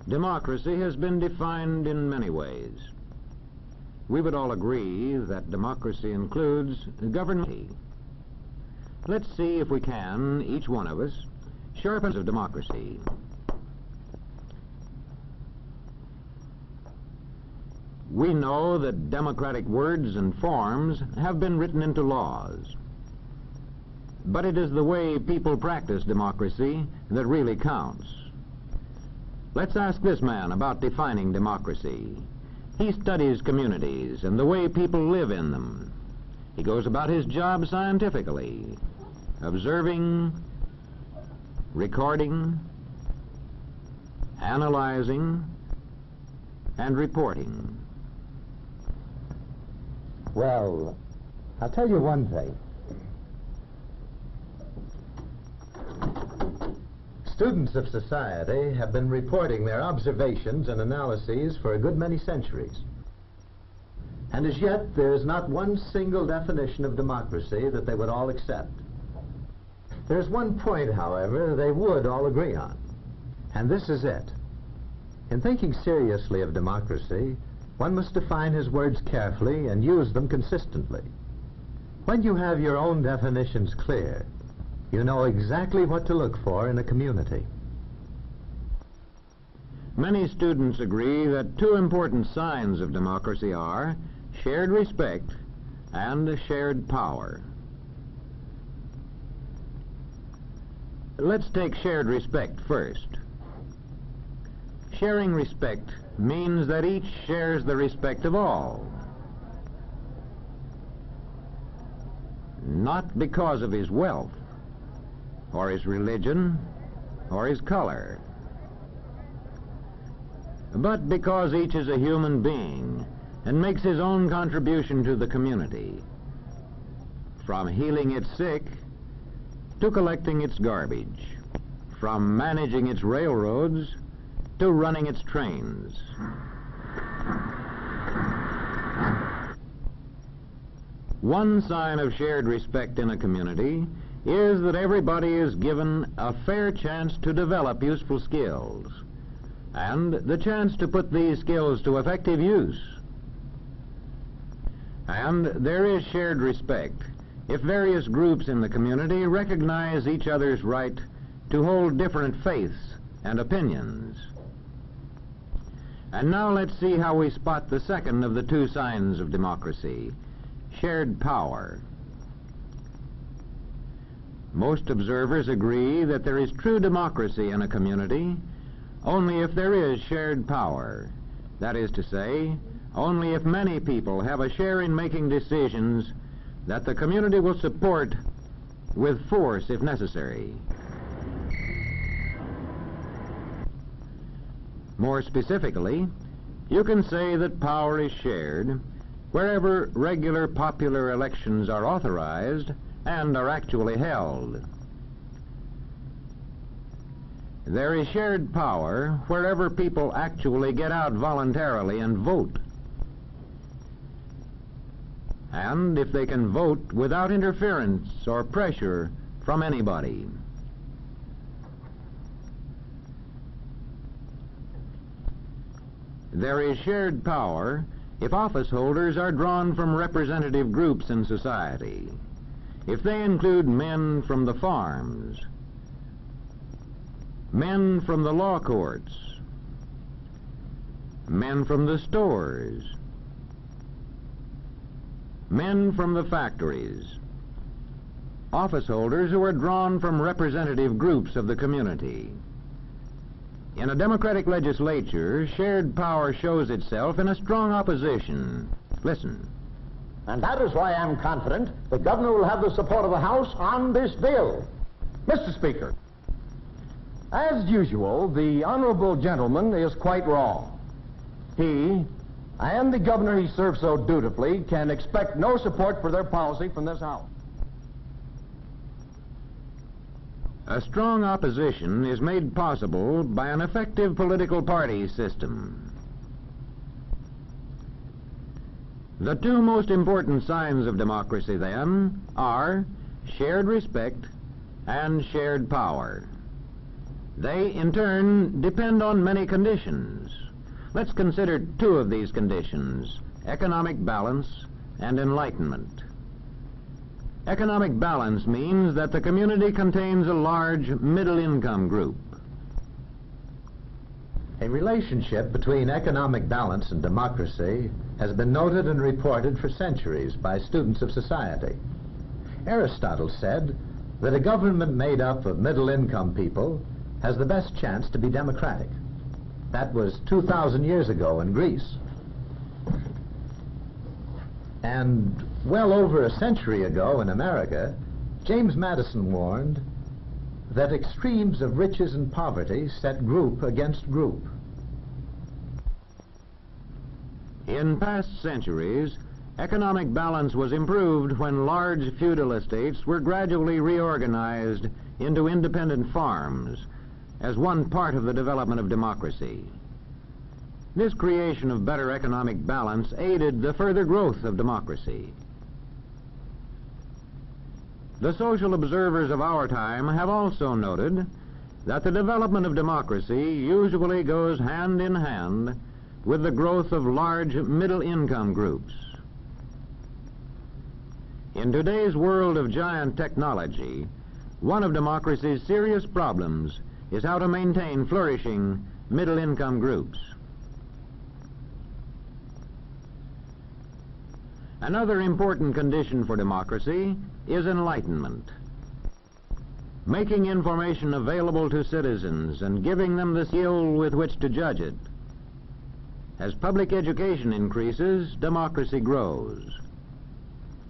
Democracy has been defined in many ways. We would all agree that democracy includes government. Let's see if we can, each one of us, sharpen of democracy. We know that democratic words and forms have been written into laws. But it is the way people practice democracy that really counts. Let's ask this man about defining democracy. He studies communities and the way people live in them. He goes about his job scientifically, observing, recording, analyzing, and reporting. Well, I'll tell you one thing. Students of society have been reporting their observations and analyses for a good many centuries. And as yet, there is not one single definition of democracy that they would all accept. There's one point, however, they would all agree on, and this is it. In thinking seriously of democracy, one must define his words carefully and use them consistently. When you have your own definitions clear, you know exactly what to look for in a community. Many students agree that two important signs of democracy are shared respect and shared power. Let's take shared respect first. Sharing respect means that each shares the respect of all. Not because of his wealth, or his religion, or his color, but because each is a human being and makes his own contribution to the community, from healing its sick to collecting its garbage, from managing its railroads to running its trains. One sign of shared respect in a community is that everybody is given a fair chance to develop useful skills and the chance to put these skills to effective use. And there is shared respect if various groups in the community recognize each other's right to hold different faiths and opinions. And now let's see how we spot the second of the two signs of democracy, shared power. Most observers agree that there is true democracy in a community only if there is shared power. That is to say, only if many people have a share in making decisions that the community will support with force if necessary. More specifically, you can say that power is shared wherever regular popular elections are authorized and are actually held. There is shared power wherever people actually get out voluntarily and vote. And if they can vote without interference or pressure from anybody. There is shared power if office holders are drawn from representative groups in society, if they include men from the farms, men from the law courts, men from the stores, men from the factories, office holders who are drawn from representative groups of the community. In a democratic legislature, shared power shows itself in a strong opposition. Listen. And that is why I'm confident the governor will have the support of the House on this bill. Mr. Speaker, as usual, the honorable gentleman is quite wrong. He and the governor he serves so dutifully can expect no support for their policy from this House. A strong opposition is made possible by an effective political party system. The two most important signs of democracy, then, are shared respect and shared power. They, in turn, depend on many conditions. Let's consider two of these conditions: economic balance and enlightenment. Economic balance means that the community contains a large middle-income group. A relationship between economic balance and democracy has been noted and reported for centuries by students of society. Aristotle said that a government made up of middle-income people has the best chance to be democratic. That was 2,000 years ago in Greece. And well over a century ago in America, James Madison warned that extremes of riches and poverty set group against group. In past centuries, economic balance was improved when large feudal estates were gradually reorganized into independent farms as one part of the development of democracy. This creation of better economic balance aided the further growth of democracy. The social observers of our time have also noted that the development of democracy usually goes hand in hand with the growth of large middle-income groups. In today's world of giant technology, one of democracy's serious problems is how to maintain flourishing middle-income groups. Another important condition for democracy is enlightenment. Making information available to citizens and giving them the skill with which to judge it. As public education increases, democracy grows.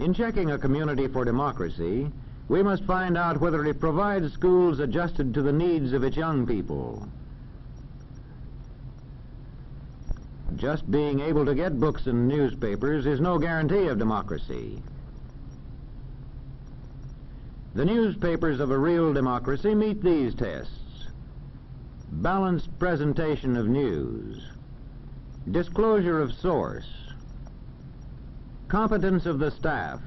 In checking a community for democracy, we must find out whether it provides schools adjusted to the needs of its young people. Just being able to get books and newspapers is no guarantee of democracy. The newspapers of a real democracy meet these tests: balanced presentation of news, disclosure of source, competence of the staff.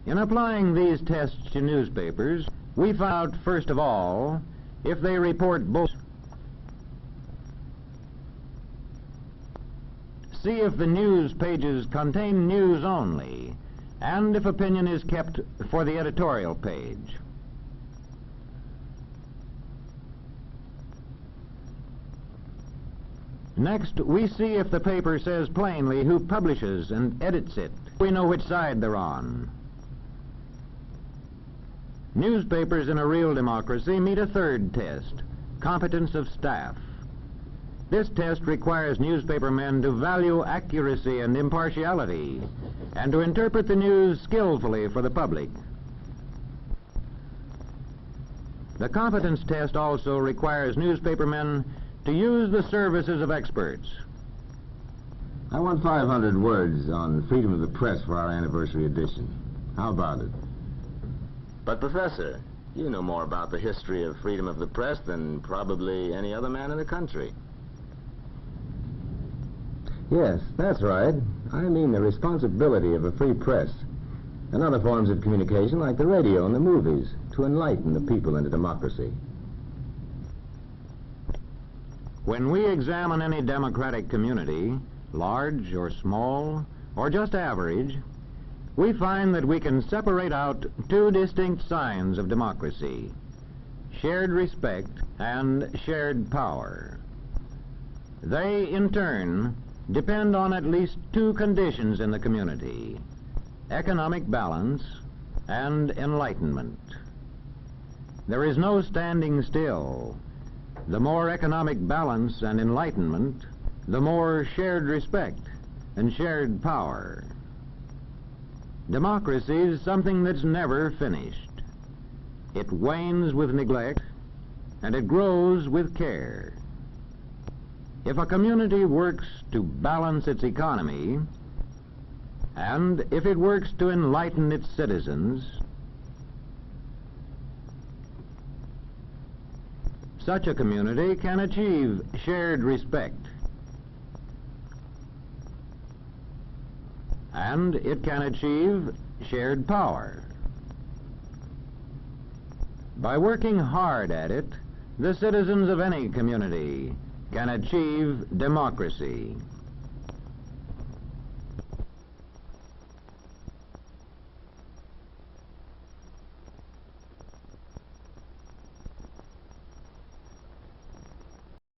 In applying these tests to newspapers, we find out, first of all, if they report both. See if the news pages contain news only, and if opinion is kept for the editorial page. Next, we see if the paper says plainly who publishes and edits it. We know which side they're on. Newspapers in a real democracy meet a third test: competence of staff. This test requires newspaper men to value accuracy and impartiality and to interpret the news skillfully for the public. The competence test also requires newspaper men to use the services of experts. I want 500 words on freedom of the press for our anniversary edition. How about it? But, Professor, you know more about the history of freedom of the press than probably any other man in the country. Yes, that's right. I mean the responsibility of a free press and other forms of communication like the radio and the movies to enlighten the people into democracy. When we examine any democratic community, large or small, or just average, we find that we can separate out two distinct signs of democracy: shared respect and shared power. They, in turn, depend on at least two conditions in the community: economic balance and enlightenment. There is no standing still. The more economic balance and enlightenment, the more shared respect and shared power. Democracy is something that's never finished. It wanes with neglect, and it grows with care. If a community works to balance its economy, and if it works to enlighten its citizens, such a community can achieve shared respect, and it can achieve shared power. By working hard at it, the citizens of any community can achieve democracy.